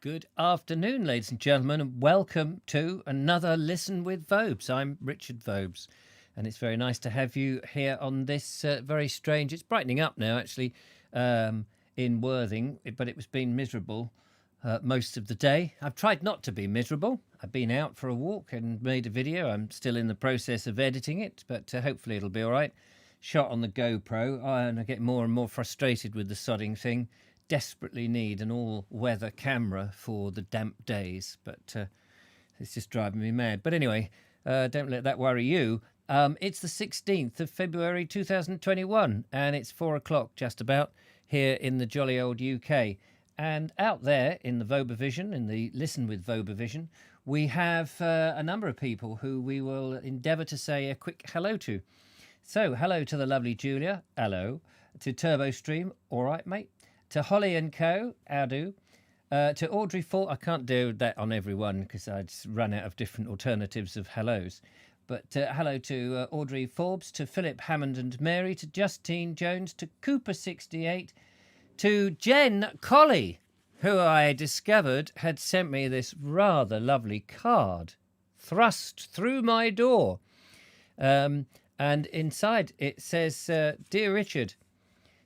Good afternoon, ladies and gentlemen, and welcome to another Listen with Vobes. I'm Richard Vobes, and it's very nice to have you here on this very strange... It's brightening up now, actually, in Worthing, but it was been miserable most of the day. I've tried not to be miserable. I've been out for a walk and made a video. I'm still in the process of editing it, but hopefully it'll be all right. Shot on the GoPro, and I get more and more frustrated with the sodding thing. Desperately need an all-weather camera for the damp days, but it's just driving me mad. But anyway, don't let that worry you. It's the 16th of February 2021, and it's 4 o'clock just about here in the jolly old UK. And out there in the Vobovision, in the Listen with Vobovision, we have a number of people who we will endeavour to say a quick hello to. So, hello to the lovely Julia, hello. To TurboStream, all right, mate. To Holly and Co, how do? To Audrey Ford, I can't do that on everyone because I'd run out of different alternatives of hellos. But hello to Audrey Forbes, to Philip Hammond and Mary, to Justine Jones, to Cooper68, to Jen Colley, who I discovered had sent me this rather lovely card thrust through my door. And inside it says, Dear Richard,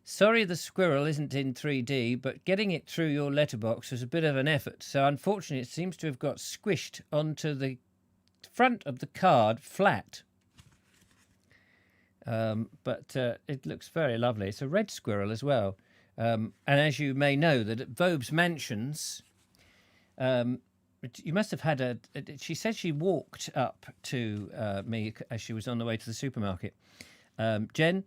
sorry the squirrel isn't in 3D, but getting it through your letterbox was a bit of an effort. So unfortunately, it seems to have got squished onto the front of the card flat. But it looks very lovely. It's a red squirrel as well. And as you may know, that at Vobes Mansions, you must have had she said she walked up to me as she was on the way to the supermarket. Jen,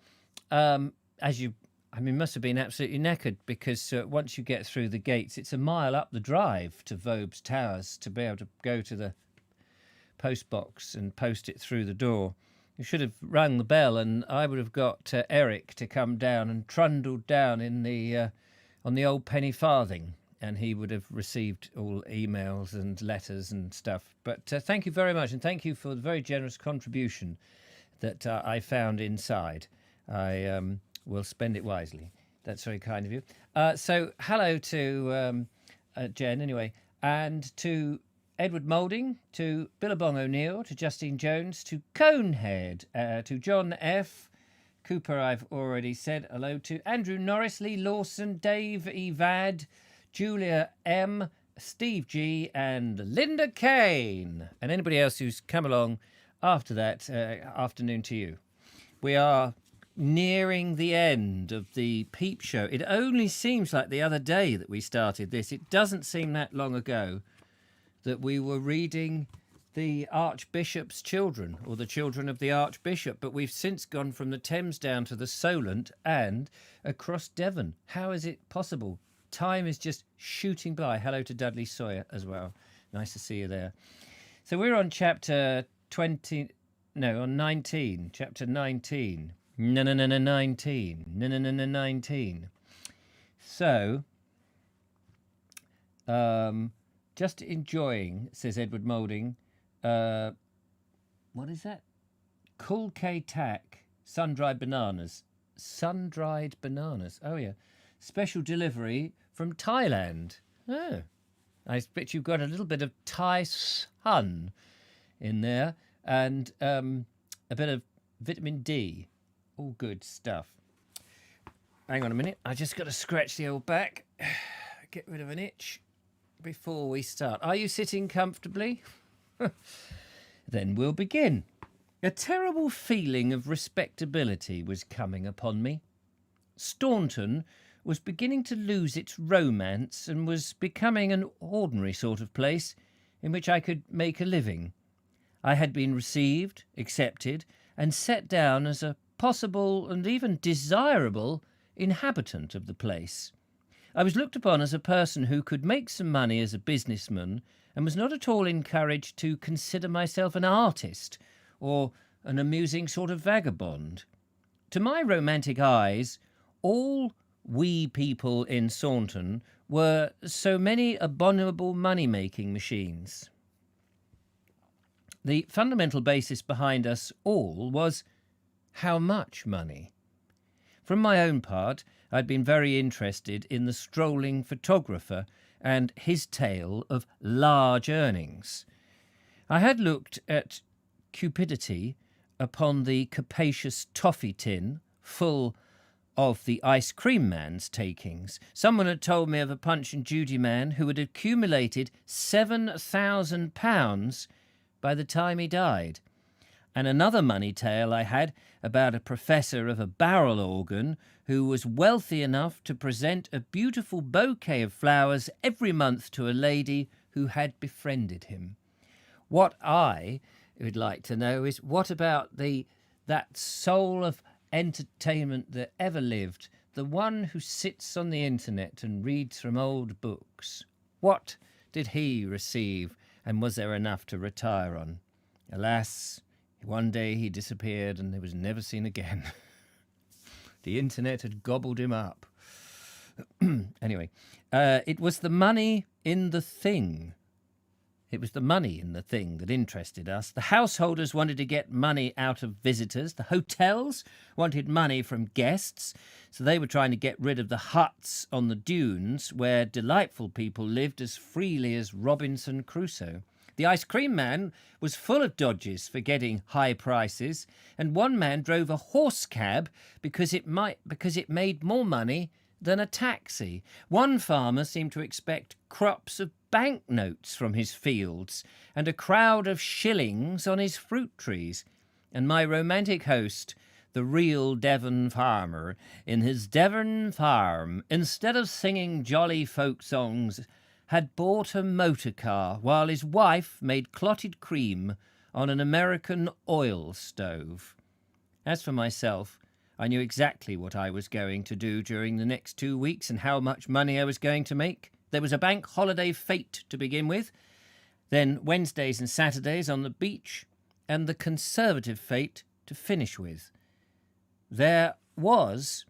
as you... must have been absolutely knackered because once you get through the gates, it's a mile up the drive to Vobes Towers to be able to go to the post box and post it through the door. You should have rung the bell, and I would have got Eric to come down and trundled down in the on the old penny farthing, and he would have received all emails and letters and stuff. But thank you very much, and thank you for the very generous contribution that I found inside. I will spend it wisely. That's very kind of you. So hello to Jen, anyway, and to Edward Moulding, to Billabong O'Neill, to Justine Jones, to Conehead, to John F. Cooper, I've already said hello to. Andrew Norris, Lee Lawson, Dave Evad, Julia M., Steve G., and Linda Kane. And anybody else who's come along after that, afternoon to you. We are nearing the end of the Peep show. It only seems like the other day that we started this. It doesn't seem that long ago that we were reading the Archbishop's Children, or the Children of the Archbishop, but we've since gone from the Thames down to the Solent and across Devon. How is it possible? Time is just shooting by. Hello to Dudley Sawyer as well. Nice to see you there. So we're on chapter 19. Chapter 19. 19. So, just enjoying, says Edward Moulding. What is that? Cool K Tack, sun-dried bananas. Sun-dried bananas. Oh, yeah. Special delivery from Thailand. Oh. I bet you've got a little bit of Thai sun in there, and a bit of vitamin D. All good stuff. Hang on a minute. I just got to scratch the old back. Get rid of an itch before we start. Are you sitting comfortably? Then we'll begin. A terrible feeling of respectability was coming upon me. Staunton was beginning to lose its romance and was becoming an ordinary sort of place in which I could make a living. I had been received, accepted, and set down as a possible and even desirable inhabitant of the place. I was looked upon as a person who could make some money as a businessman and was not at all encouraged to consider myself an artist or an amusing sort of vagabond. To my romantic eyes, all we people in Saunton were so many abominable money-making machines. The fundamental basis behind us all was how much money. From my own part, I'd been very interested in the strolling photographer and his tale of large earnings. I had looked at cupidity upon the capacious toffee tin full of the ice cream man's takings. Someone had told me of a Punch and Judy man who had accumulated £7,000 by the time he died. And another money tale I had about a professor of a barrel organ who was wealthy enough to present a beautiful bouquet of flowers every month to a lady who had befriended him. What I would like to know is, what about that soul of entertainment that ever lived, the one who sits on the internet and reads from old books? What did he receive, and was there enough to retire on? Alas, one day he disappeared and he was never seen again. The internet had gobbled him up. Anyway, it was the money in the thing. It was the money in the thing that interested us. The householders wanted to get money out of visitors. The hotels wanted money from guests. So they were trying to get rid of the huts on the dunes where delightful people lived as freely as Robinson Crusoe. The ice cream man was full of dodges for getting high prices, and one man drove a horse cab because it made more money than a taxi. One farmer seemed to expect crops of banknotes from his fields and a crowd of shillings on his fruit trees. And my romantic host, the real Devon farmer, in his Devon farm, instead of singing jolly folk songs, had bought a motor car while his wife made clotted cream on an American oil stove. As for myself, I knew exactly what I was going to do during the next 2 weeks and how much money I was going to make. There was a bank holiday fete to begin with, then Wednesdays and Saturdays on the beach, and the conservative fete to finish with. There was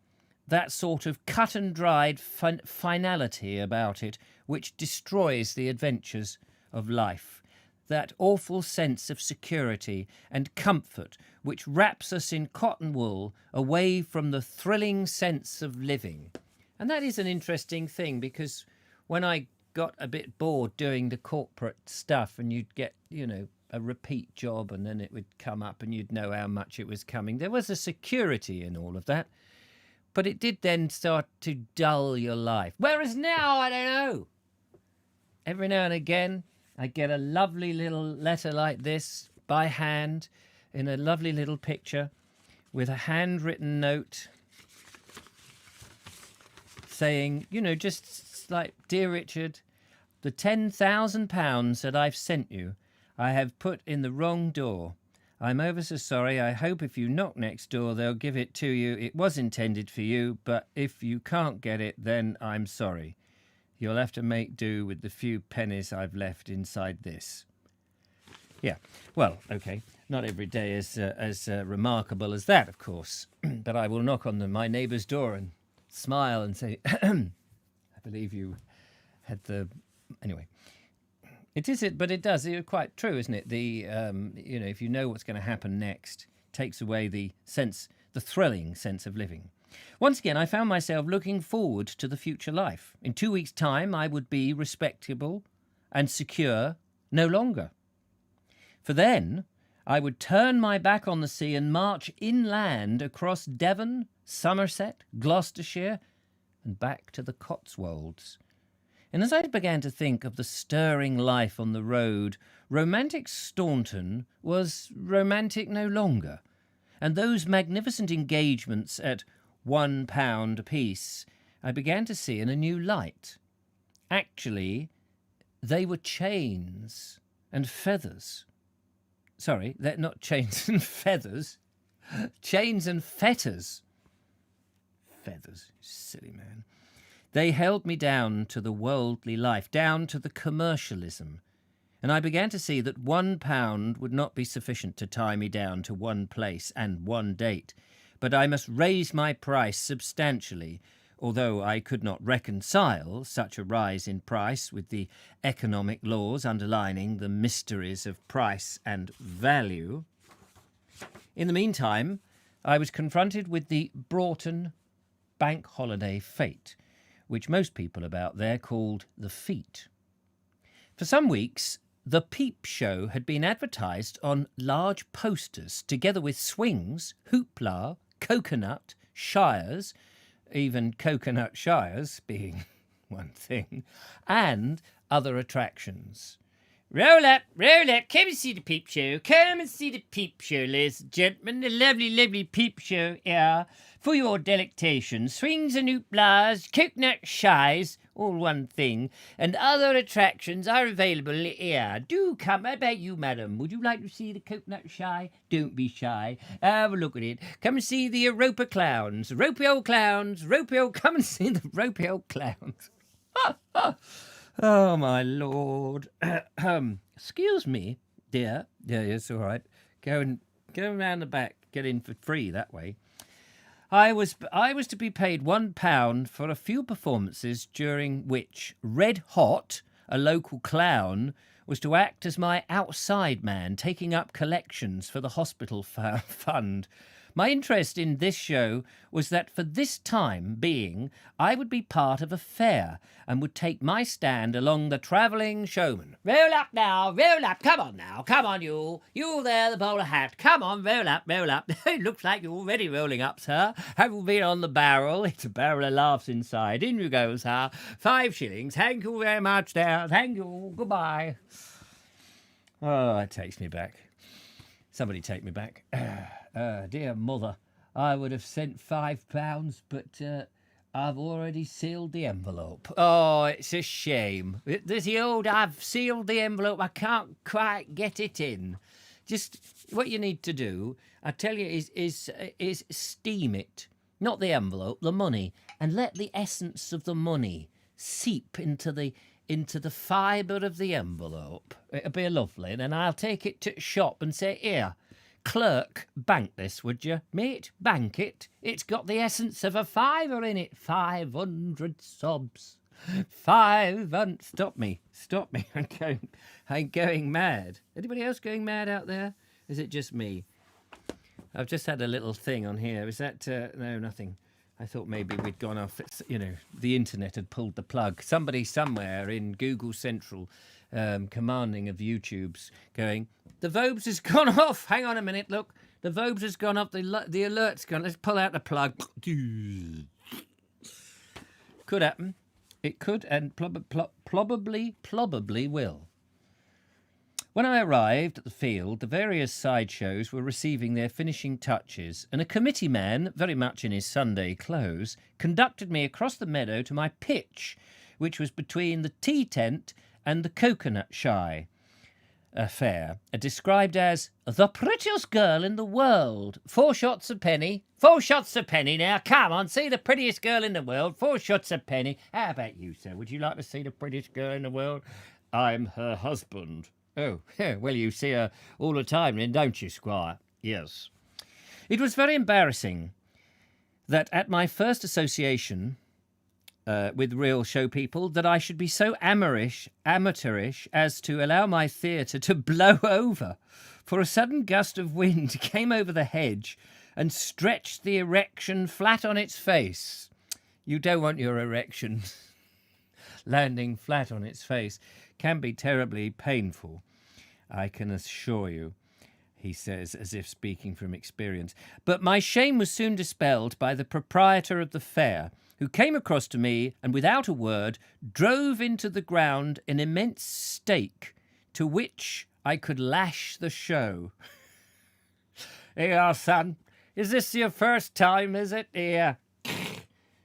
that sort of cut-and-dried finality about it which destroys the adventures of life, that awful sense of security and comfort which wraps us in cotton wool away from the thrilling sense of living. And that is an interesting thing, because when I got a bit bored doing the corporate stuff and you'd get, a repeat job and then it would come up and you'd know how much it was coming, there was a security in all of that. But it did then start to dull your life. Whereas now, I don't know. Every now and again, I get a lovely little letter like this by hand in a lovely little picture with a handwritten note saying, just like, "Dear Richard, the £10,000 that I've sent you, I have put in the wrong door. I'm ever so sorry. I hope if you knock next door, they'll give it to you. It was intended for you, but if you can't get it, then I'm sorry. You'll have to make do with the few pennies I've left inside this." Yeah, well, okay. Not every day is as remarkable as that, of course. But I will knock on my neighbour's door and smile and say, "I believe you had the..." Anyway. But it does. It's quite true, isn't it? If you know what's going to happen next, it takes away the thrilling sense of living. Once again, I found myself looking forward to the future life. In 2 weeks' time, I would be respectable and secure no longer. For then, I would turn my back on the sea and march inland across Devon, Somerset, Gloucestershire, and back to the Cotswolds. And as I began to think of the stirring life on the road, romantic Staunton was romantic no longer. And those magnificent engagements at £1 apiece, I began to see in a new light. Actually, they were chains and feathers. Sorry, they're not chains and feathers. Chains and fetters. Feathers, silly man. They held me down to the worldly life, down to the commercialism. And I began to see that £1 would not be sufficient to tie me down to one place and one date, but I must raise my price substantially, although I could not reconcile such a rise in price with the economic laws underlining the mysteries of price and value. In the meantime, I was confronted with the Broughton bank holiday fate, which most people about there called the feet. For some weeks, the Peep show had been advertised on large posters, together with swings, hoopla, coconut, shires, even coconut shires being one thing, and other attractions. Roll up, come and see the Peep show. Come and see the Peep show, ladies and gentlemen. The lovely, lovely Peep show here for your delectation. Swings and hooplas, coconut shies, all one thing, and other attractions are available here. Do come. How about you, madam? Would you like to see the coconut shy? Don't be shy. Have a look at it. Come and see the Europa clowns. Ropey old clowns. Come and see the ropey old clowns. Oh, my Lord. Excuse me, dear. Yeah, it's all right. Go round the back. Get in for free that way. I was to be paid £1 for a few performances during which Red Hot, a local clown, was to act as my outside man, taking up collections for the hospital fund. My interest in this show was that for this time being, I would be part of a fair and would take my stand along the travelling showman. Roll up now, roll up. Come on, you. You there, the bowler hat. Come on, roll up. It looks like you're already rolling up, sir. Have you been on the barrel? It's a barrel of laughs inside. In you go, sir. 5 shillings. Thank you very much, there. Thank you. Goodbye. Oh, it takes me back. Somebody take me back. Dear mother, I would have sent £5, but I've already sealed the envelope. Oh, it's a shame. There's the old I've sealed the envelope, I can't quite get it in. Just what you need to do, I tell you, is steam it. Not the envelope, the money. And let the essence of the money seep into the fibre of the envelope. It'll be lovely. Then I'll take it to the shop and say, here, clerk, bank this, would you? Mate, bank it. It's got the essence of a fiver in it. 500 sobs. 500. Stop me. I'm going mad. Anybody else going mad out there? Is it just me? I've just had a little thing on here. Is that... no, nothing. I thought maybe we'd gone off. The internet had pulled the plug. Somebody somewhere in Google Central, commanding of YouTube's, going, the Vobes has gone off. Hang on a minute, look. The Vobes has gone off. The alert's gone. Let's pull out the plug. Could happen. It could, and probably will. When I arrived at the field, the various sideshows were receiving their finishing touches, and a committee man, very much in his Sunday clothes, conducted me across the meadow to my pitch, which was between the tea tent and the coconut shy affair, described as the prettiest girl in the world. 4 shots a penny. 4 shots a penny now. Come on, see the prettiest girl in the world. 4 shots a penny. How about you, sir? Would you like to see the prettiest girl in the world? I'm her husband. Oh, yeah, well, you see her all the time then, don't you, Squire? Yes. It was very embarrassing that at my first association with real show people that I should be so amateurish as to allow my theatre to blow over, for a sudden gust of wind came over the hedge and stretched the erection flat on its face. You don't want your erection landing flat on its face. Can be terribly painful, I can assure you, he says, as if speaking from experience. But my shame was soon dispelled by the proprietor of the fair, who came across to me and, without a word, drove into the ground an immense stake to which I could lash the show. Here, son, is this your first time, is it? Here.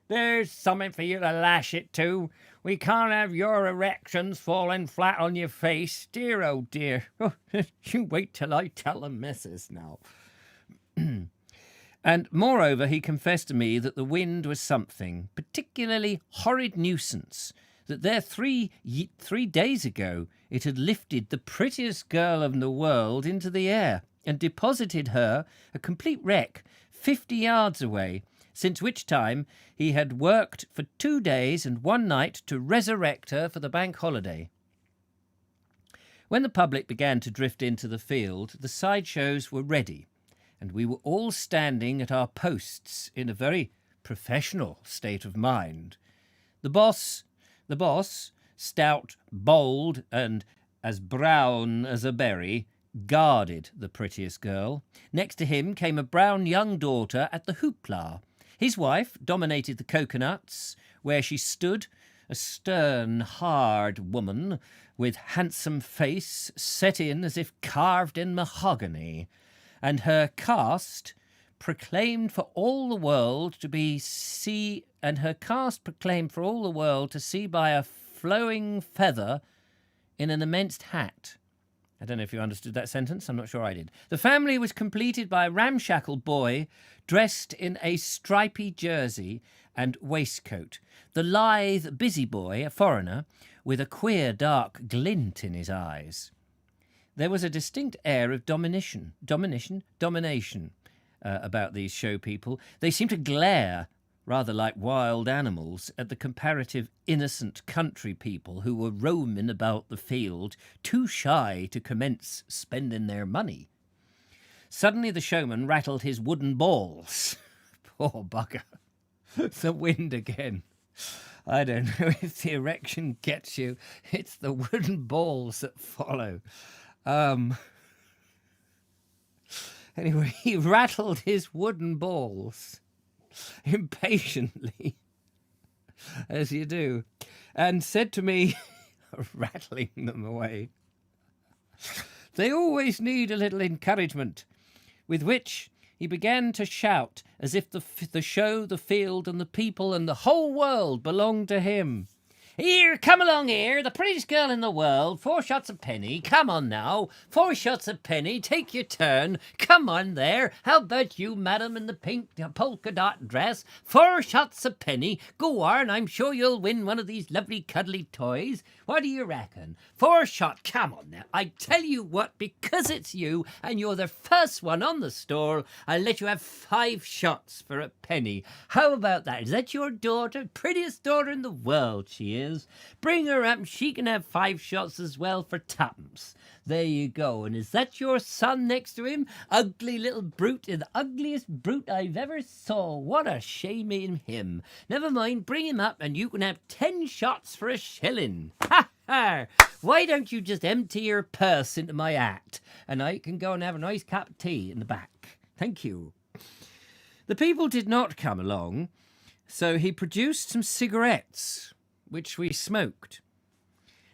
There's something for you to lash it to. We can't have your erections falling flat on your face. Dear, oh dear. You wait till I tell the missus now. And moreover, he confessed to me that the wind was something, particularly horrid nuisance, that there 3 days ago it had lifted the prettiest girl in the world into the air and deposited her, a complete wreck, 50 yards away, since which time he had worked for 2 days and 1 night to resurrect her for the bank holiday. When the public began to drift into the field, the sideshows were ready, and we were all standing at our posts in a very professional state of mind. The boss, stout, bold, and as brown as a berry, guarded the prettiest girl. Next to him came a brown young daughter at the hoopla. His wife dominated the coconuts, where she stood, a stern, hard woman with handsome face set in as if carved in mahogany, and her caste proclaimed for all the world to see by a flowing feather in an immense hat. I don't know if you understood that sentence. I'm not sure I did. The family was completed by a ramshackle boy dressed in a stripy jersey and waistcoat. The lithe, busy boy, a foreigner, with a queer, dark glint in his eyes. There was a distinct air of domination about these show people. They seemed to glare, rather like wild animals, at the comparative innocent country people who were roaming about the field, too shy to commence spending their money. Suddenly the showman rattled his wooden balls. Poor bugger. The wind again. I don't know if the erection gets you. It's the wooden balls that follow. Anyway, he rattled his wooden balls impatiently, as you do, and said to me, rattling them away, "They always need a little encouragement," with which he began to shout as if the show, the field, and the people and the whole world belonged to him. "Here, come along here, the prettiest girl in the world, 4 shots a penny, come on now, 4 shots a penny, take your turn, come on there, how about you, madam, in the pink polka dot dress, 4 shots a penny, go on, I'm sure you'll win one of these lovely cuddly toys, what do you reckon, 4 shot, come on now, I tell you what, because it's you, and you're the first one on the stall, I'll let you have 5 shots for a penny, how about that, is that your daughter, prettiest daughter in the world, she is. Bring her up and she can have 5 shots as well for 2pence. There you go. And is that your son next to him? Ugly little brute, the ugliest brute I've ever saw. What a shame in him. Never mind, bring him up and you can have 10 shots for a shilling. Ha ha! Why don't you just empty your purse into my hat and I can go and have a nice cup of tea in the back. Thank you. The people did not come along, so he produced some cigarettes, which we smoked.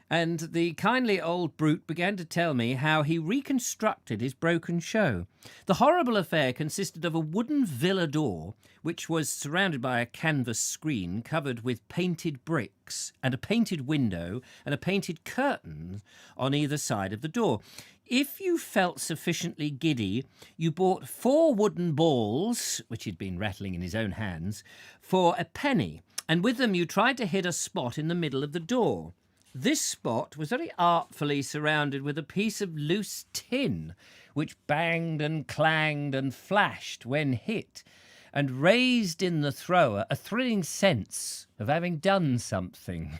And the kindly old brute began to tell me how he reconstructed his broken show. The horrible affair consisted of a wooden villa door, which was surrounded by a canvas screen covered with painted bricks, and a painted window and a painted curtain on either side of the door. If you felt sufficiently giddy, you bought 4 wooden balls, which he'd been rattling in his own hands, for a penny, and with them you tried to hit a spot in the middle of the door. This spot was very artfully surrounded with a piece of loose tin, which banged and clanged and flashed when hit, and raised in the thrower a thrilling sense of having done something.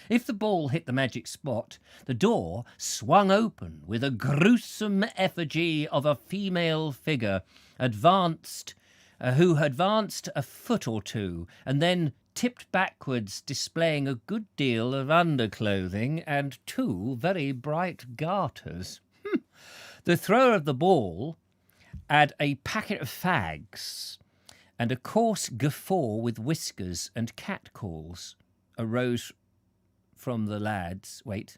If the ball hit the magic spot, the door swung open with a gruesome effigy of a female figure who advanced a foot or two and then tipped backwards, displaying a good deal of underclothing and 2 very bright garters. The thrower of the ball had a packet of fags, and a coarse guffaw with whiskers and catcalls arose from the lads. Wait.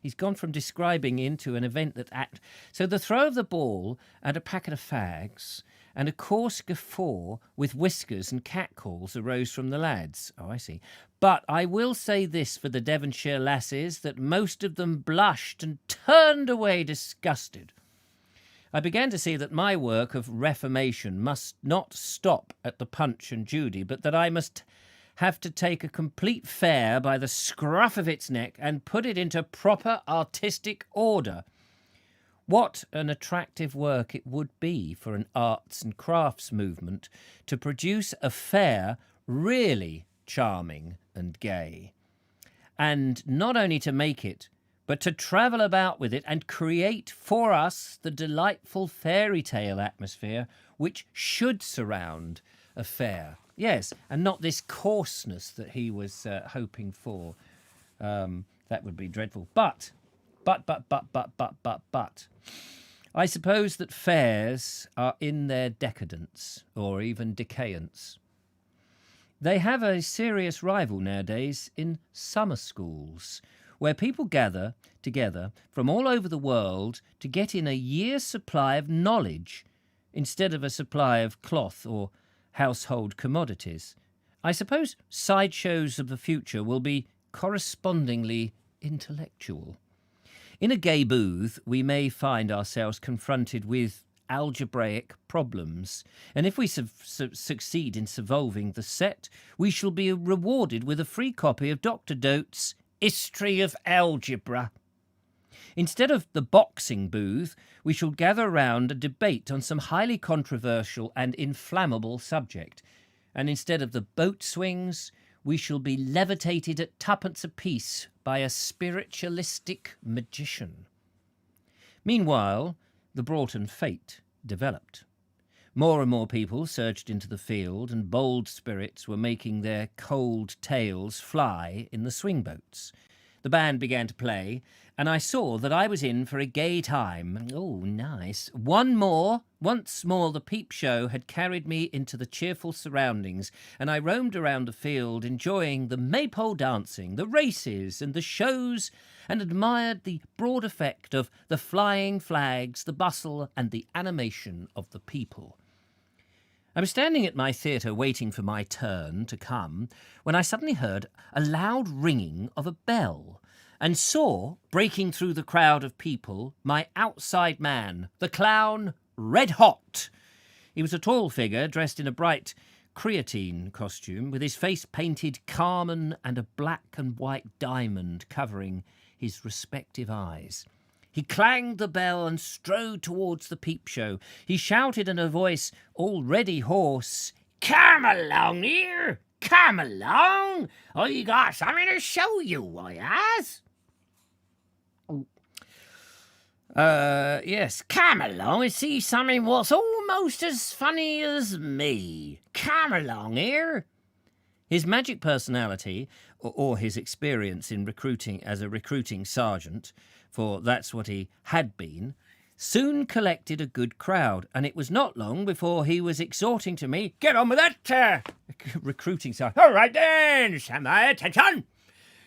He's gone from describing into an event that So the throw of the ball and a packet of fags and a coarse guffaw with whiskers and catcalls arose from the lads. Oh, I see. But I will say this for the Devonshire lasses, that most of them blushed and turned away disgusted. I began to see that my work of reformation must not stop at the Punch and Judy, but that I must have to take a complete fair by the scruff of its neck and put it into proper artistic order. What an attractive work it would be for an arts and crafts movement to produce a fair really charming and gay. And not only to make it, but to travel about with it and create for us the delightful fairy tale atmosphere which should surround affair. Yes, and not this coarseness that he was hoping for. That would be dreadful. But, I suppose that fairs are in their decadence, or even decayence. They have a serious rival nowadays in summer schools, where people gather together from all over the world to get in a year's supply of knowledge instead of a supply of cloth or household commodities. I suppose sideshows of the future will be correspondingly intellectual. In a gay booth, we may find ourselves confronted with algebraic problems, and if we succeed in solving the set, we shall be rewarded with a free copy of Dr. Dote's History of Algebra. Instead of the boxing booth, we shall gather round a debate on some highly controversial and inflammable subject, and instead of the boat swings, we shall be levitated at twopence apiece by a spiritualistic magician. Meanwhile, the Broughton fete developed. More and more people surged into the field, and bold spirits were making their cold tails fly in the swing boats. The band began to play, and I saw that I was in for a gay time. Oh, nice. Once more the Peep show had carried me into the cheerful surroundings, and I roamed around the field, enjoying the maypole dancing, the races, and the shows, and admired the broad effect of the flying flags, the bustle, and the animation of the people. I was standing at my theatre waiting for my turn to come when I suddenly heard a loud ringing of a bell and saw, breaking through the crowd of people, my outside man, the clown, Red Hot. He was a tall figure dressed in a bright creatine costume with his face painted carmine and a black and white diamond covering his respective eyes. He clanged the bell and strode towards the Peep show. He shouted in a voice already hoarse, "Come along here! Come along! I got something to show you, I has." Yes, come along and see something what's almost as funny as me. Come along here. His magic personality, or his experience in recruiting as a recruiting sergeant, for that's what he had been, soon collected a good crowd, and it was not long before he was exhorting to me, "Get on with that, recruiting sergeant. All right then, stand by, attention.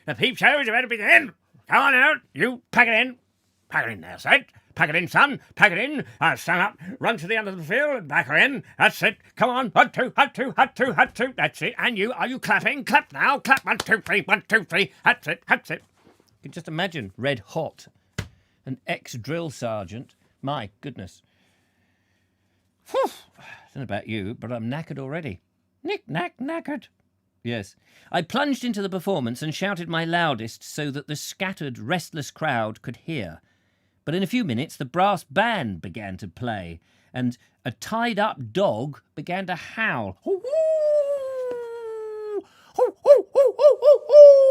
The Peep show is about to begin. Come on out, you pack it in. Pack it in there, Sid. Pack it in, son. Pack it in. Stand up. Run to the end of the field and back her in. That's it. Come on. 1, 2, 1, 2, 1, 2, 1, 2. That's it. And you, are you clapping? Clap now. Clap. 1, 2, 3. 1, 2, 3. That's it. That's it." You can just imagine Red Hot, an ex-drill sergeant. My goodness. Whew. I don't know about you, but I'm knackered already. Knackered. Yes. I plunged into the performance and shouted my loudest so that the scattered, restless crowd could hear. But in a few minutes, the brass band began to play, and a tied-up dog began to howl. "Hoo, hoo! Hoo, hoo, hoo, hoo, hoo, hoo!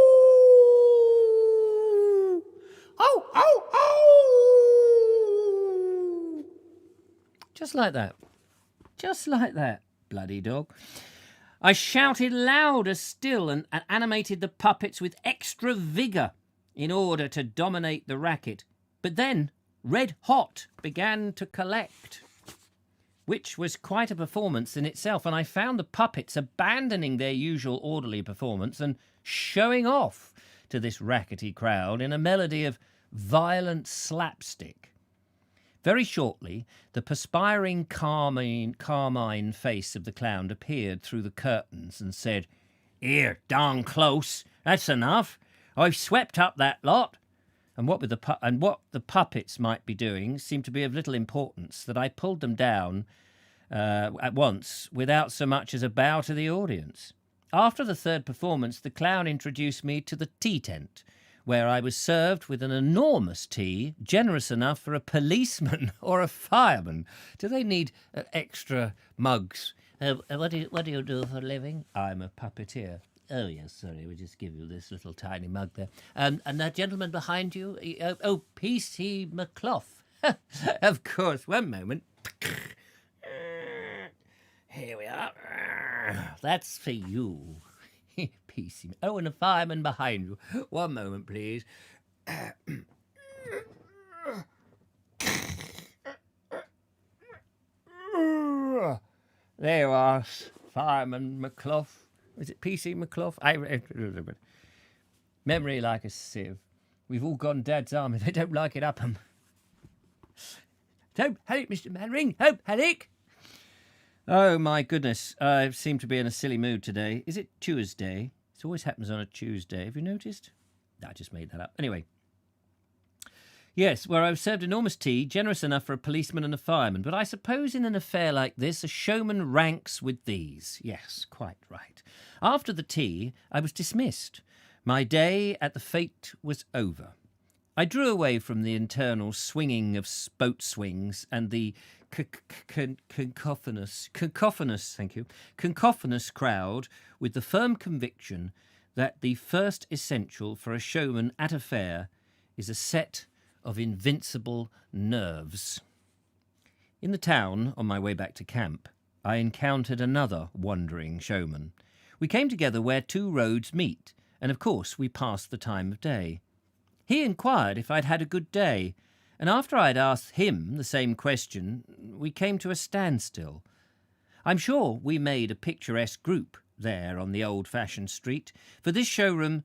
Ho, ho, ho!" Just like that. Just like that, bloody dog. I shouted louder still and animated the puppets with extra vigour in order to dominate the racket. But then Red Hot began to collect, which was quite a performance in itself, and I found the puppets abandoning their usual orderly performance and showing off to this rackety crowd in a melody of violent slapstick. Very shortly, the perspiring carmine face of the clown appeared through the curtains and said, "Here, darn close, that's enough. I've swept up that lot." And what the puppets might be doing seemed to be of little importance, that I pulled them down at once without so much as a bow to the audience. After the third performance, the clown introduced me to the tea tent, where I was served with an enormous tea, generous enough for a policeman or a fireman. Do they need extra mugs? What do you do for a living? I'm a puppeteer. Oh, yes, sorry, we'll just give you this little tiny mug there. And that gentleman behind you, P.C. McClough. Of course, one moment. Here we are. That's for you. Piece. Oh, and a fireman behind you. One moment, please. There you are, Fireman McClough. Is it PC McClough? Memory like a sieve. We've all gone Dad's army. They don't like it up 'em. Don't panic, Mr. Mannering. Don't panic. Oh, my goodness. I seem to be in a silly mood today. Is it Tuesday? It always happens on a Tuesday. Have you noticed? I just made that up. Anyway. Yes, where I've served enormous tea, generous enough for a policeman and a fireman. But I suppose in an affair like this, a showman ranks with these. Yes, quite right. After the tea, I was dismissed. My day at the fete was over. I drew away from the internal swinging of boat swings and the cacophonous crowd with the firm conviction that the first essential for a showman at a fair is a set of invincible nerves. In the town, on my way back to camp, I encountered another wandering showman. We came together where two roads meet, and of course we passed the time of day. He inquired if I'd had a good day, and after I'd asked him the same question, we came to a standstill. I'm sure we made a picturesque group there on the old-fashioned street, for this showman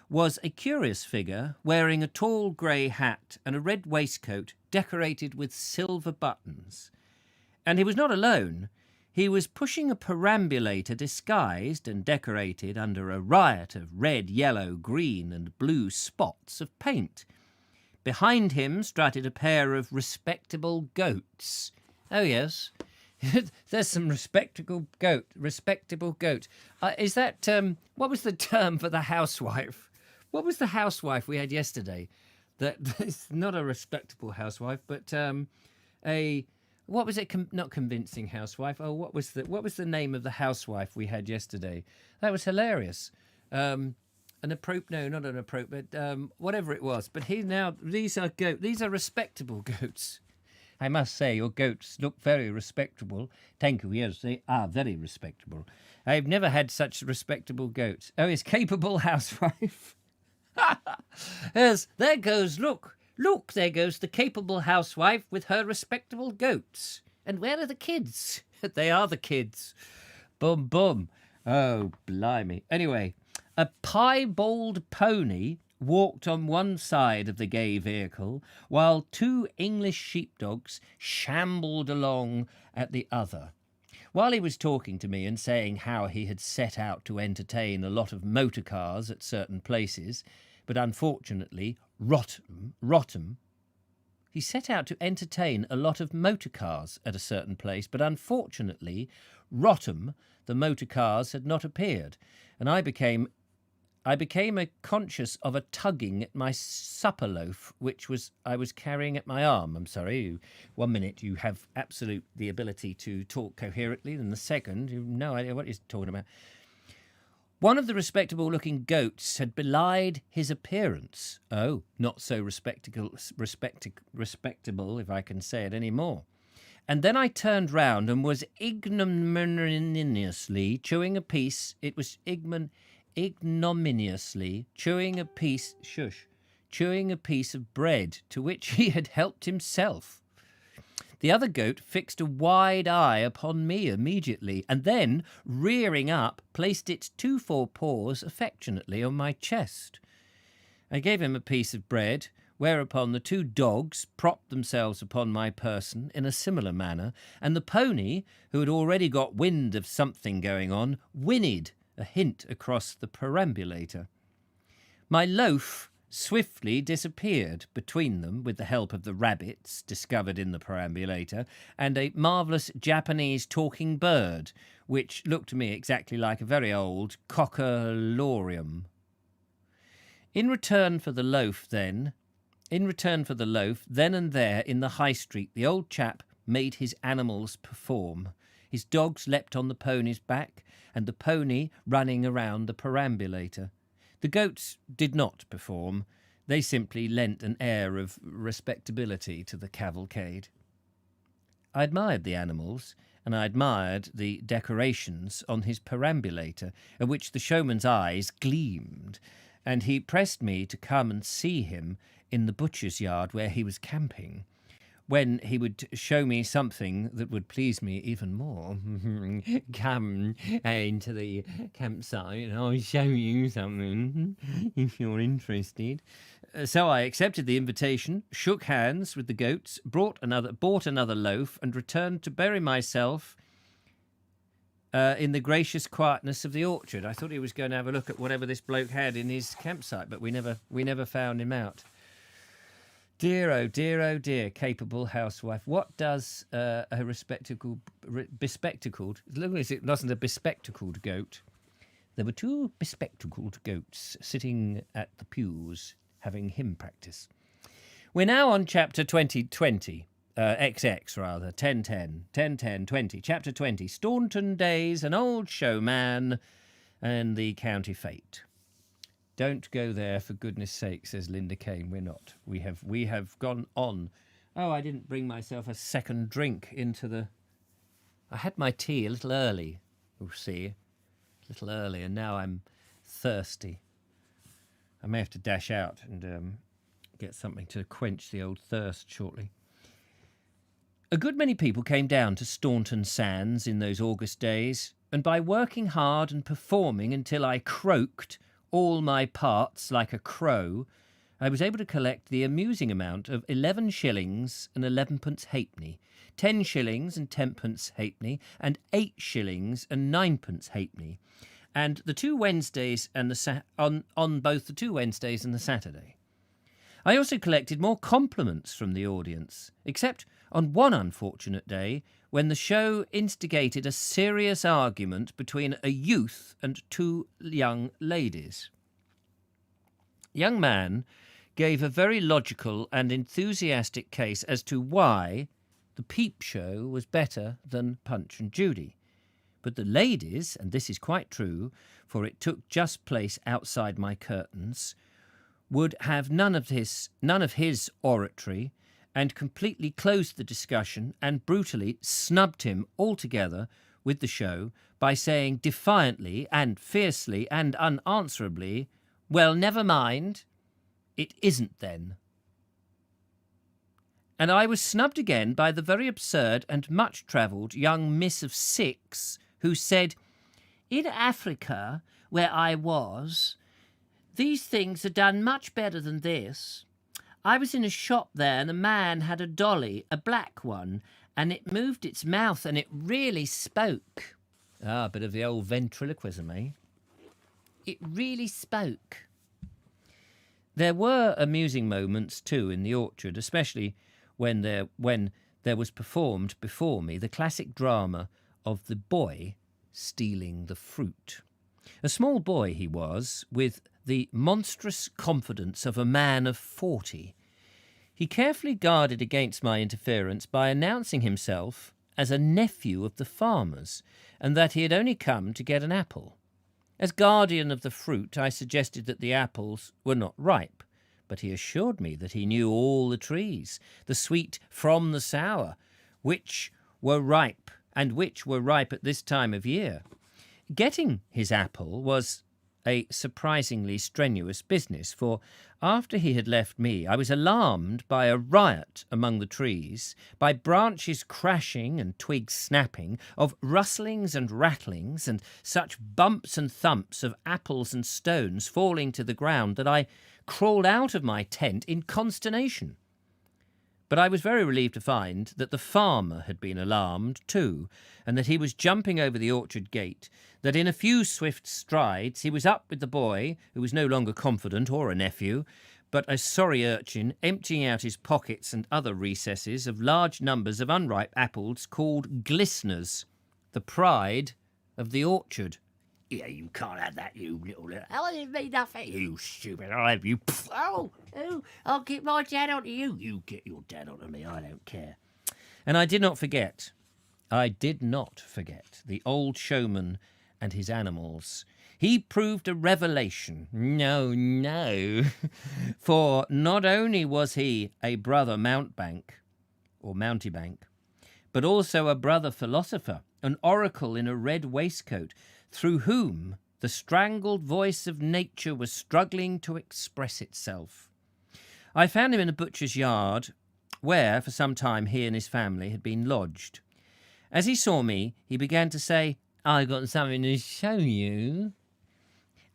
was a curious figure wearing a tall grey hat and a red waistcoat decorated with silver buttons. And he was not alone. He was pushing a perambulator disguised and decorated under a riot of red, yellow, green and blue spots of paint. Behind him strutted a pair of respectable goats. Oh, yes. There's some respectable goat. Is that, what was the term for the housewife? What was the housewife we had yesterday? It's not a respectable housewife, but what was it? Not convincing housewife. Oh, what was the name of the housewife we had yesterday? That was hilarious. Not an appropriate, whatever it was. But these are respectable goats. I must say, your goats look very respectable. Thank you. Yes, they are very respectable. I've never had such respectable goats. Oh, it's capable housewife. Yes, there goes. Look, there goes the capable housewife with her respectable goats. And where are the kids? They are the kids. Boom, boom. Oh, blimey. Anyway, a piebald pony walked on one side of the gay vehicle, while two English sheepdogs shambled along at the other. While he was talking to me and saying how he had set out to entertain a lot of motor cars at certain places, but unfortunately, Rotham, he set out to entertain a lot of motor cars at a certain place, but unfortunately, Rotham, the motor cars, had not appeared, and I became conscious of a tugging at my supper loaf, which I was carrying at my arm. I'm sorry. 1 minute you have the ability to talk coherently, and the second you have no idea what he's talking about. One of the respectable-looking goats had belied his appearance. Oh, not so respectable, if I can say it any more. And then I turned round and was ignominiously chewing a piece. It was ignominiously chewing a piece of bread to which he had helped himself. The other goat fixed a wide eye upon me immediately, and then, rearing up, placed its 2 forepaws affectionately on my chest. I gave him a piece of bread, whereupon the 2 dogs propped themselves upon my person in a similar manner, and the pony, who had already got wind of something going on, whinnied a hint across the perambulator. My loaf swiftly disappeared between them with the help of the rabbits discovered in the perambulator and a marvellous Japanese talking bird, which looked to me exactly like a very old cockalorum. In return for the loaf, then and there in the high street, the old chap made his animals perform. His dogs leapt on the pony's back, and the pony running around the perambulator. The goats did not perform. They simply lent an air of respectability to the cavalcade. I admired the animals, and I admired the decorations on his perambulator, at which the showman's eyes gleamed, and he pressed me to come and see him in the butcher's yard where he was camping, when he would show me something that would please me even more. Come into the campsite and I'll show you something if you're interested. So I accepted the invitation, shook hands with the goats, bought another loaf, and returned to bury myself in the gracious quietness of the orchard. I thought he was going to have a look at whatever this bloke had in his campsite, but we never found him out. Dear, oh dear, capable housewife. What does a bespectacled, as long as it wasn't a bespectacled goat. There were two bespectacled goats sitting at the pews having hymn practice. We're now on chapter 2020, XX rather, 1010, 20, chapter 20, Staunton Days, an old showman, and the county fete. Don't go there, for goodness sake, says Linda Kane. We're not. We have gone on. Oh, I didn't bring myself a second drink into the... I had my tea a little early, you'll see. A little early, and now I'm thirsty. I may have to dash out and get something to quench the old thirst shortly. A good many people came down to Staunton Sands in those August days, and by working hard and performing until I croaked all my parts like a crow, I was able to collect the amusing amount of 11 shillings and 11pence halfpenny, 10 shillings and 10pence halfpenny, and 8 shillings and 9pence halfpenny, and the 2 Wednesdays and on both the 2 Wednesdays and the Saturday. I also collected more compliments from the audience, except on one unfortunate day when the show instigated a serious argument between a youth and 2 young ladies. Young man gave a very logical and enthusiastic case as to why the Peep show was better than Punch and Judy. But the ladies, and this is quite true, for it took just place outside my curtains, would have none of his oratory, and completely closed the discussion and brutally snubbed him altogether with the show by saying defiantly and fiercely and unanswerably, "Well, never mind, it isn't then." And I was snubbed again by the very absurd and much-travelled young miss of 6, who said, "In Africa, where I was, these things are done much better than this. I was in a shop there, and a man had a dolly, a black one, and it moved its mouth, and it really spoke." Ah, a bit of the old ventriloquism, eh? It really spoke. There were amusing moments, too, in the orchard, especially when there was performed before me the classic drama of the boy stealing the fruit. A small boy he was, with the monstrous confidence of a man of 40. He carefully guarded against my interference by announcing himself as a nephew of the farmer's, and that he had only come to get an apple. As guardian of the fruit, I suggested that the apples were not ripe, but he assured me that he knew all the trees, the sweet from the sour, which were ripe at this time of year. Getting his apple was a surprisingly strenuous business, for after he had left me, I was alarmed by a riot among the trees, by branches crashing and twigs snapping, of rustlings and rattlings, and such bumps and thumps of apples and stones falling to the ground that I crawled out of my tent in consternation. But I was very relieved to find that the farmer had been alarmed too, and that he was jumping over the orchard gate, that in a few swift strides he was up with the boy, who was no longer confident or a nephew, but a sorry urchin, emptying out his pockets and other recesses of large numbers of unripe apples called glisteners, the pride of the orchard. "Yeah, you can't have that, you little... Oh, it mean nothing, you stupid... I'll have you... Oh, I'll get my dad onto you. You get your dad onto me, I don't care." And I did not forget the old showman and his animals. He proved a revelation. No. For not only was he a brother mountebank, but also a brother philosopher, an oracle in a red waistcoat, through whom the strangled voice of nature was struggling to express itself. I found him in a butcher's yard, where, for some time, he and his family had been lodged. As he saw me, he began to say, "I've got something to show you.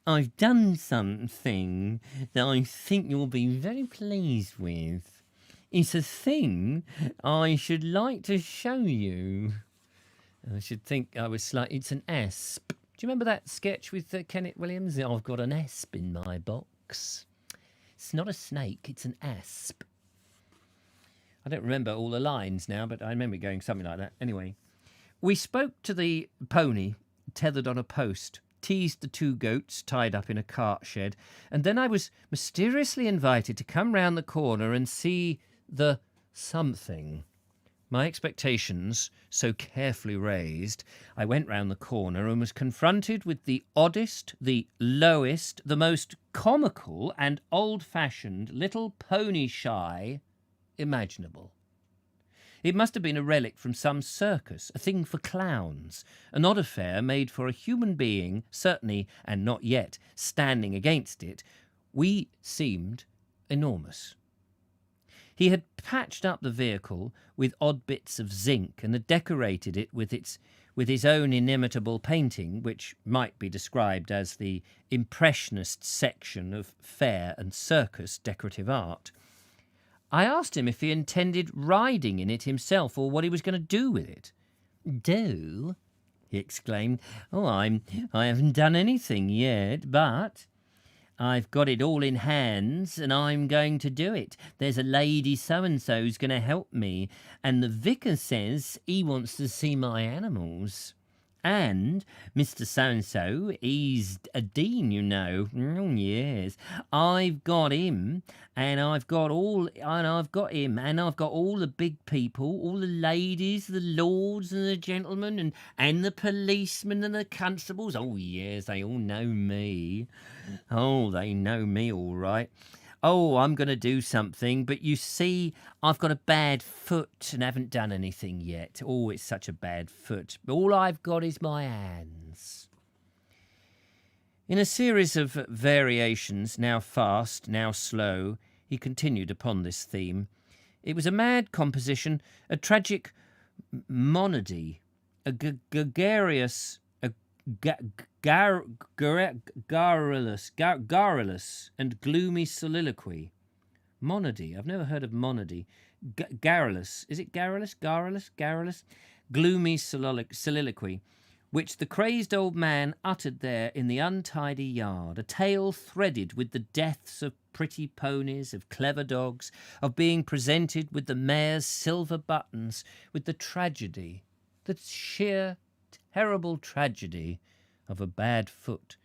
I've done something that I think you'll be very pleased with. It's a thing I should like to show you." I should think I was like, it's an asp. Do you remember that sketch with Kenneth Williams? I've got an asp in my box. It's not a snake, it's an asp. I don't remember all the lines now, but I remember it going something like that. Anyway, we spoke to the pony tethered on a post, teased the 2 goats tied up in a cart shed, and then I was mysteriously invited to come round the corner and see the something. My expectations so carefully raised, I went round the corner and was confronted with the oddest, the lowest, the most comical and old-fashioned little pony shy imaginable. It must have been a relic from some circus, a thing for clowns, an odd affair made for a human being, certainly, and not yet, standing against it. We seemed enormous. He had patched up the vehicle with odd bits of zinc and had decorated it with his own inimitable painting, which might be described as the impressionist section of fair and circus decorative art. I asked him if he intended riding in it himself or what he was going to do with it. "Do?" he exclaimed. "Oh, I haven't done anything yet, but I've got it all in hands and I'm going to do it. There's a lady so-and-so who's going to help me, and the vicar says he wants to see my animals. And Mr. So-and-so, he's a dean, you know. Oh, yes. I've got him, and I've got him, and I've got all the big people, all the ladies, the lords and the gentlemen, and the policemen and the constables. Oh, yes, they all know me. Oh, they know me all right. Oh, I'm going to do something, but you see, I've got a bad foot and haven't done anything yet. Oh, it's such a bad foot. All I've got is my hands." In a series of variations, now fast, now slow, he continued upon this theme. It was a mad composition, a tragic monody, a gregarious, garrulous and gloomy soliloquy. Monody. I've never heard of monody. Garrulous. Is it garrulous? Garrulous? Gloomy soliloquy, which the crazed old man uttered there in the untidy yard, a tale threaded with the deaths of pretty ponies, of clever dogs, of being presented with the mayor's silver buttons, with the tragedy, the sheer terrible tragedy of a bad foot.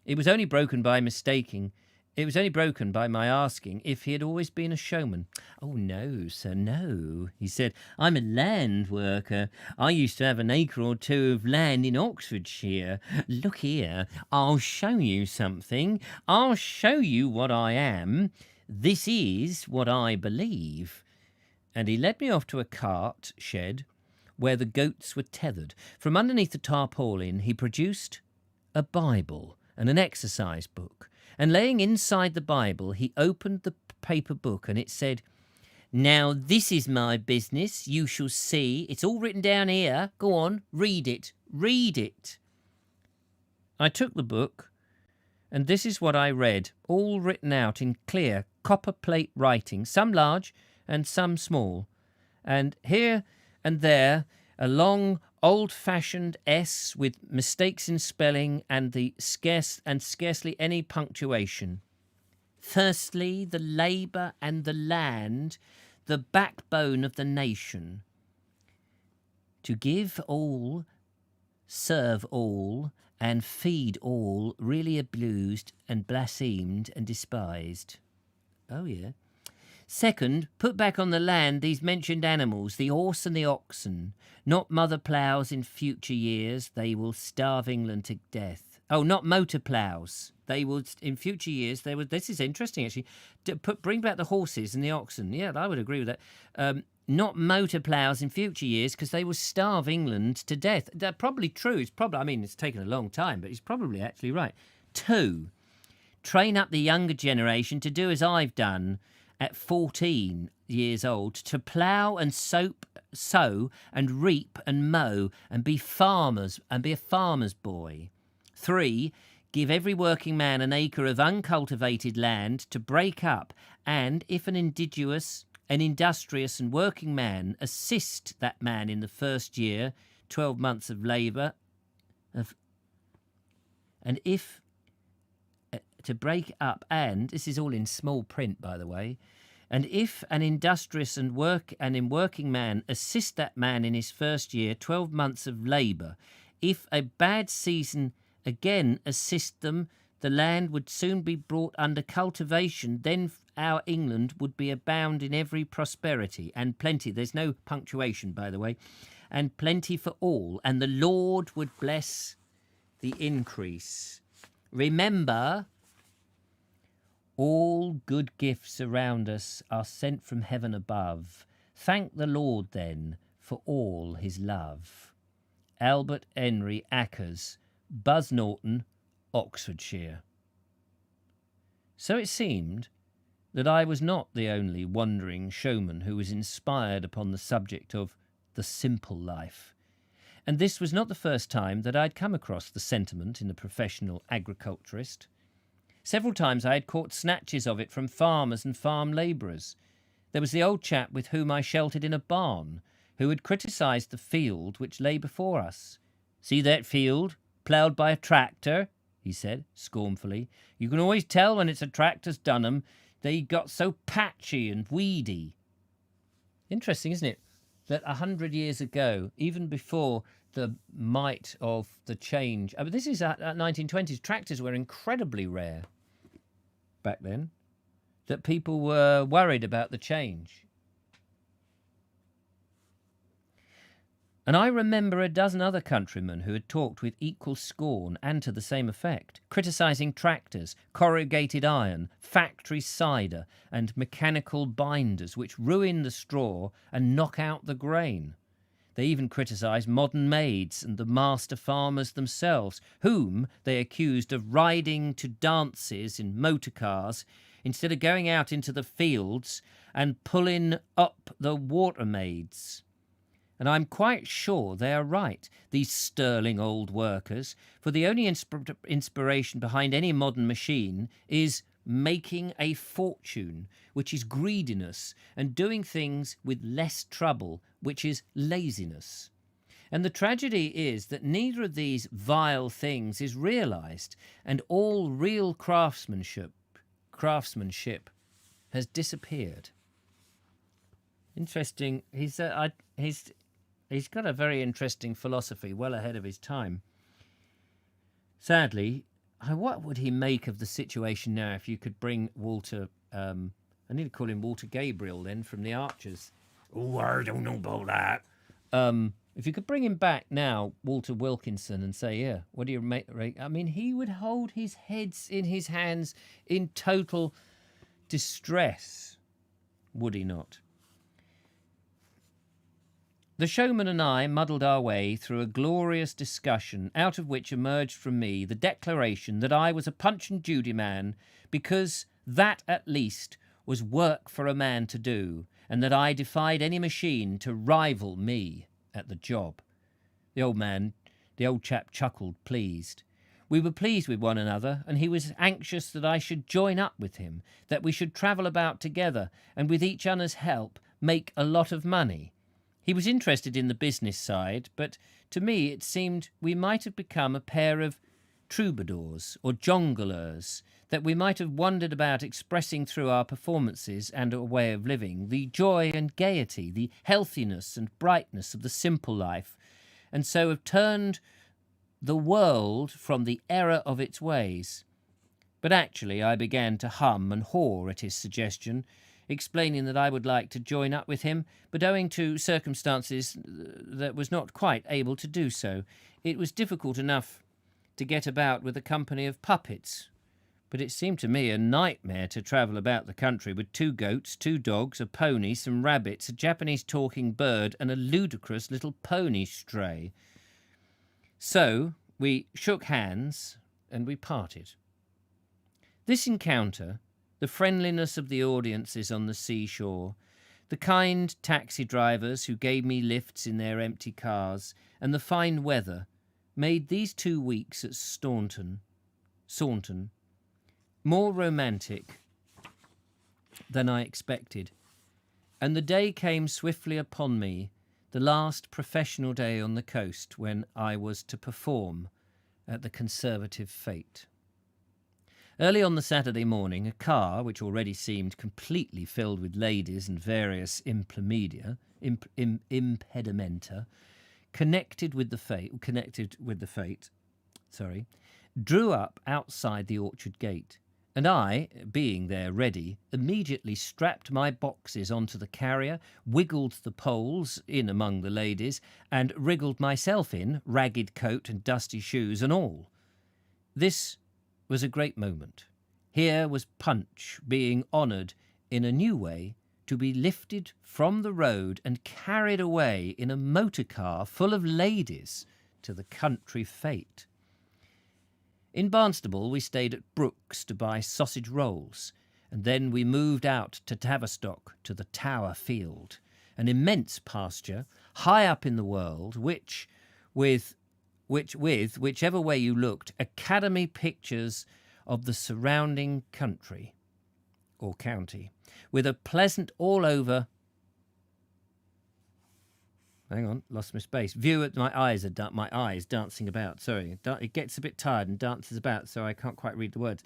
It was only broken by my asking if he had always been a showman. "Oh, no, sir, no," he said. "I'm a land worker. I used to have an acre or 2 of land in Oxfordshire. Look here, I'll show you something. I'll show you what I am. This is what I believe." And he led me off to a cart shed where the goats were tethered. From underneath the tarpaulin he produced a Bible and an exercise book, and laying inside the Bible he opened the paper book, and it said, "Now this is my business, you shall see. It's all written down here. Go on, read it. I took the book, and this is what I read, all written out in clear copperplate writing, some large and some small, and here and there a long old-fashioned S with mistakes in spelling and scarcely any punctuation. "Firstly, the labour and the land, the backbone of the nation. To give all, serve all, and feed all really abused and blasphemed and despised." Oh, yeah. "Second, put back on the land these mentioned animals, the horse and the oxen. Not mother ploughs in future years, they will starve England to death. Oh, not motor ploughs. They will, in future years, this is interesting actually. Bring back the horses and the oxen. Yeah, I would agree with that. not motor ploughs in future years because they will starve England to death. That's probably true. It's taken a long time, but he's probably actually right. 2, train up the younger generation to do as I've done at 14 years old, to plough and sow and reap and mow and be farmers and be a farmer's boy. 3, give every working man an acre of uncultivated land to break up, and if an industrious and working man, assist that man in the first year, 12 months of labour, and if to break up, and this is all in small print, by the way, and if an industrious and working man assist that man in his first year, 12 months of labour, if a bad season again assist them, the land would soon be brought under cultivation. Then our England would be abound in every prosperity and plenty. There's no punctuation, by the way, and plenty for all. And the Lord would bless the increase. Remember, all good gifts around us are sent from heaven above. Thank the Lord, then, for all his love. Albert Henry Ackers, Buzz Norton, Oxfordshire. So it seemed that I was not the only wandering showman who was inspired upon the subject of the simple life. And this was not the first time that I had come across the sentiment in the professional agriculturist. Several times I had caught snatches of it from farmers and farm labourers. There was the old chap with whom I sheltered in a barn, who had criticised the field which lay before us. "See that field, ploughed by a tractor?" he said, scornfully. "You can always tell when it's a tractor's done 'em. They got so patchy and weedy." Interesting, isn't it? That 100 years ago, even before the might of the change, but this is at 1920s, tractors were incredibly rare back then, that people were worried about the change. And I remember a dozen other countrymen who had talked with equal scorn and to the same effect, criticising tractors, corrugated iron, factory cider, and mechanical binders which ruin the straw and knock out the grain. They even criticised modern maids and the master farmers themselves, whom they accused of riding to dances in motor cars instead of going out into the fields and pulling up the water maids. And I'm quite sure they are right, these sterling old workers, for the only inspiration behind any modern machine is making a fortune, which is greediness, and doing things with less trouble, which is laziness. And the tragedy is that neither of these vile things is realised, and all real craftsmanship has disappeared. Interesting. He's got a very interesting philosophy, well ahead of his time. Sadly, what would he make of the situation now if you could bring Walter, I need to call him Walter Gabriel then, from the Archers. Oh, I don't know about that. If you could bring him back now, Walter Wilkinson, and say, yeah, what do you make? I mean, he would hold his heads in his hands in total distress, would he not? The showman and I muddled our way through a glorious discussion, out of which emerged from me the declaration that I was a Punch and Judy man, because that, at least, was work for a man to do, and that I defied any machine to rival me at the job. The old chap chuckled, pleased. We were pleased with one another, and he was anxious that I should join up with him, that we should travel about together, and with each other's help make a lot of money. He was interested in the business side, but to me it seemed we might have become a pair of troubadours or jongleurs, that we might have wandered about expressing through our performances and our way of living the joy and gaiety, the healthiness and brightness of the simple life, and so have turned the world from the error of its ways. But actually I began to hum and haw at his suggestion, explaining that I would like to join up with him, but owing to circumstances that was not quite able to do so. It was difficult enough to get about with a company of puppets, but it seemed to me a nightmare to travel about the country with 2 goats, 2 dogs, a pony, some rabbits, a Japanese talking bird, and a ludicrous little pony stray. So we shook hands and we parted. This encounter, the friendliness of the audiences on the seashore, the kind taxi drivers who gave me lifts in their empty cars, and the fine weather made these 2 weeks at Staunton more romantic than I expected. And the day came swiftly upon me, the last professional day on the coast, when I was to perform at the Conservative Fete. Early on the Saturday morning, a car, which already seemed completely filled with ladies and various impedimenta, connected with the fete, drew up outside the orchard gate, and I, being there ready, immediately strapped my boxes onto the carrier, wiggled the poles in among the ladies, and wriggled myself in, ragged coat and dusty shoes and all. This was a great moment. Here was Punch being honoured in a new way to be lifted from the road and carried away in a motor car full of ladies to the country fete. In Barnstaple we stayed at Brooks to buy sausage rolls, and then we moved out to Tavistock to the Tower Field, an immense pasture high up in the world, which whichever way you looked, Academy pictures of the surrounding country or county, with a pleasant all over. Hang on, lost my space. View at my eyes dancing about. Sorry, it gets a bit tired and dances about, so I can't quite read the words.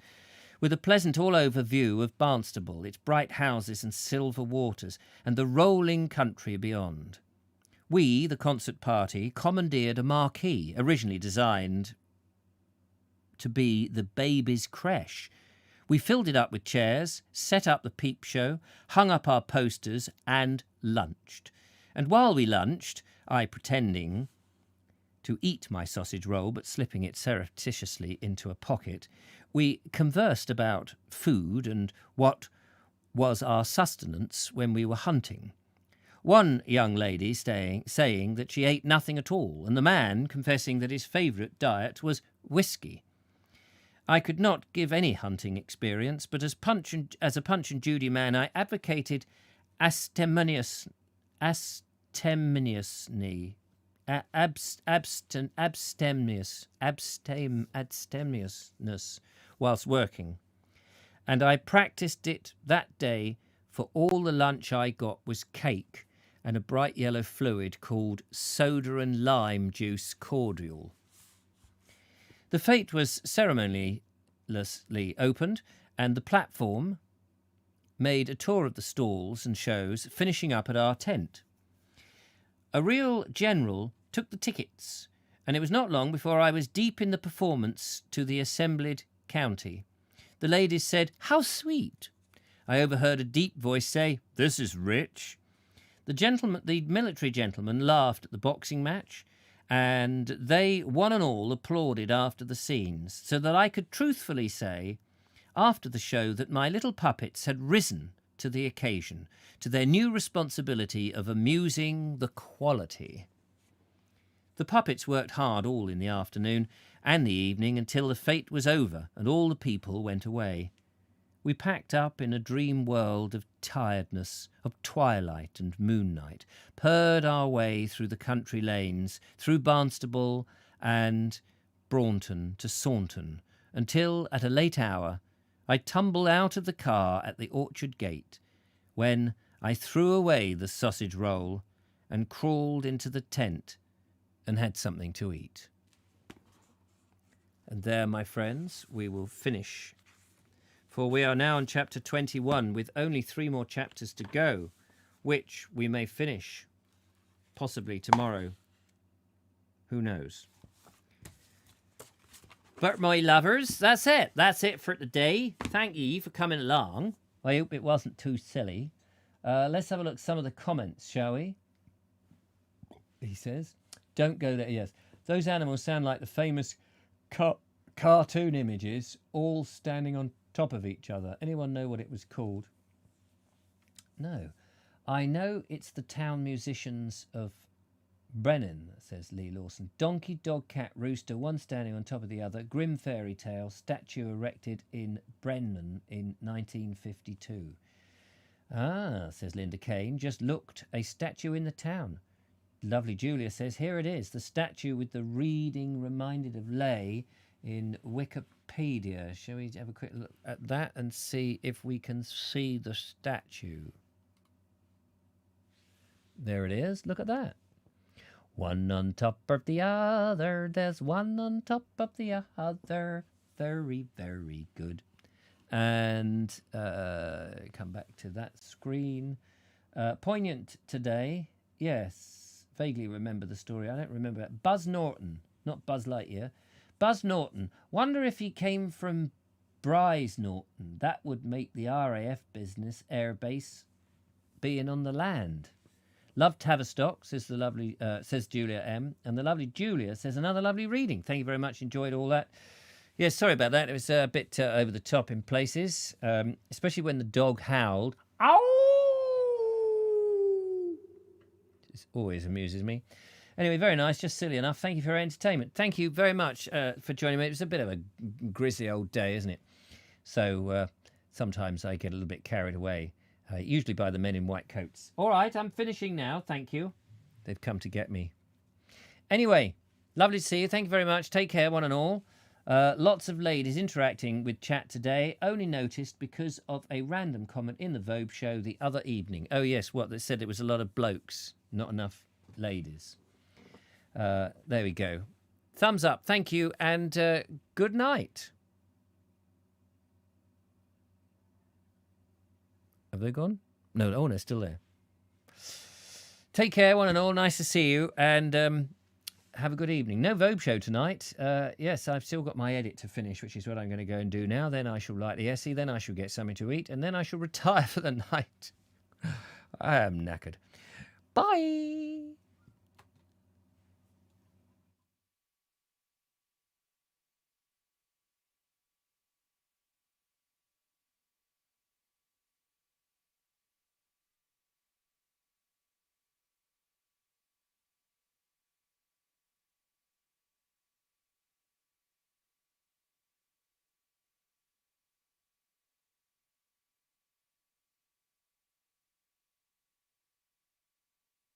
With a pleasant all-over view of Barnstaple, its bright houses and silver waters, and the rolling country beyond. We, the concert party, commandeered a marquee, originally designed to be the baby's creche. We filled it up with chairs, set up the Peep show, hung up our posters, and lunched. And while we lunched, I pretending to eat my sausage roll but slipping it surreptitiously into a pocket, we conversed about food and what was our sustenance when we were hunting. One young lady saying that she ate nothing at all, and the man confessing that his favourite diet was whisky. I could not give any hunting experience, but as a Punch and Judy man, I advocated abstemiousness whilst working, and I practised it that day, for all the lunch I got was cake and a bright yellow fluid called soda and lime juice cordial. The fete was ceremoniously opened, and the platform made a tour of the stalls and shows, finishing up at our tent. A real general took the tickets, and it was not long before I was deep in the performance to the assembled county. The ladies said, "How sweet!" I overheard a deep voice say, "This is rich." The military gentlemen laughed at the boxing match, and they one and all applauded after the scenes, so that I could truthfully say after the show that my little puppets had risen to the occasion, to their new responsibility of amusing the quality. The puppets worked hard all in the afternoon and the evening until the fete was over and all the people went away. We packed up in a dream world of tiredness, of twilight and moonlight, purred our way through the country lanes, through Barnstaple and Braunton to Saunton, until at a late hour I tumbled out of the car at the orchard gate, when I threw away the sausage roll and crawled into the tent and had something to eat. And there, my friends, we will finish. For we are now in chapter 21, with only 3 more chapters to go, which we may finish possibly tomorrow. Who knows? But my lovers, that's it. That's it for today. Thank you for coming along. I hope it wasn't too silly. Let's have a look at some of the comments, shall we? He says, "Don't go there." Yes, those animals sound like the famous cartoon images all standing on top of each other. Anyone know what it was called? No. I know it's the town musicians of Brennan, says Lee Lawson. Donkey, dog, cat, rooster, one standing on top of the other. Grim fairy tale, statue erected in Brennan in 1952. Ah, says Linda Kane, just looked, a statue in the town. Lovely Julia says, here it is, the statue with the reading reminded of Lay in Wikipedia. Shall we have a quick look at that and see if we can see the statue? There it is. Look at that. One on top of the other. There's one on top of the other. Very, very good. And come back to that screen. Poignant today. Yes. Vaguely remember the story. I don't remember it. Buzz Norton. Not Buzz Lightyear. Buzz Norton. Wonder if he came from Bryce Norton. That would make the RAF business airbase being on the land. Love Tavistock, says the lovely, says Julia M. And the lovely Julia says another lovely reading. Thank you very much. Enjoyed all that. Yes, sorry about that. It was a bit over the top in places, especially when the dog howled. Ow! It always amuses me. Anyway, very nice, just silly enough. Thank you for your entertainment. Thank you very much for joining me. It was a bit of a grisly old day, isn't it? So sometimes I get a little bit carried away. Usually by the men in white coats. All right, I'm finishing now. Thank you. They've come to get me. Anyway, lovely to see you. Thank you very much. Take care, one and all. Lots of ladies interacting with chat today. Only noticed because of a random comment in the Vogue show the other evening. Oh, yes, what? They said it was a lot of blokes, not enough ladies. There we go. Thumbs up. Thank you, and good night. Have they gone? No, oh, they're still there. Take care, one and all. Nice to see you, and have a good evening. No Vogue show tonight. Yes, I've still got my edit to finish, which is what I'm going to go and do now. Then I shall light the Essie, then I shall get something to eat, and then I shall retire for the night. I am knackered. Bye!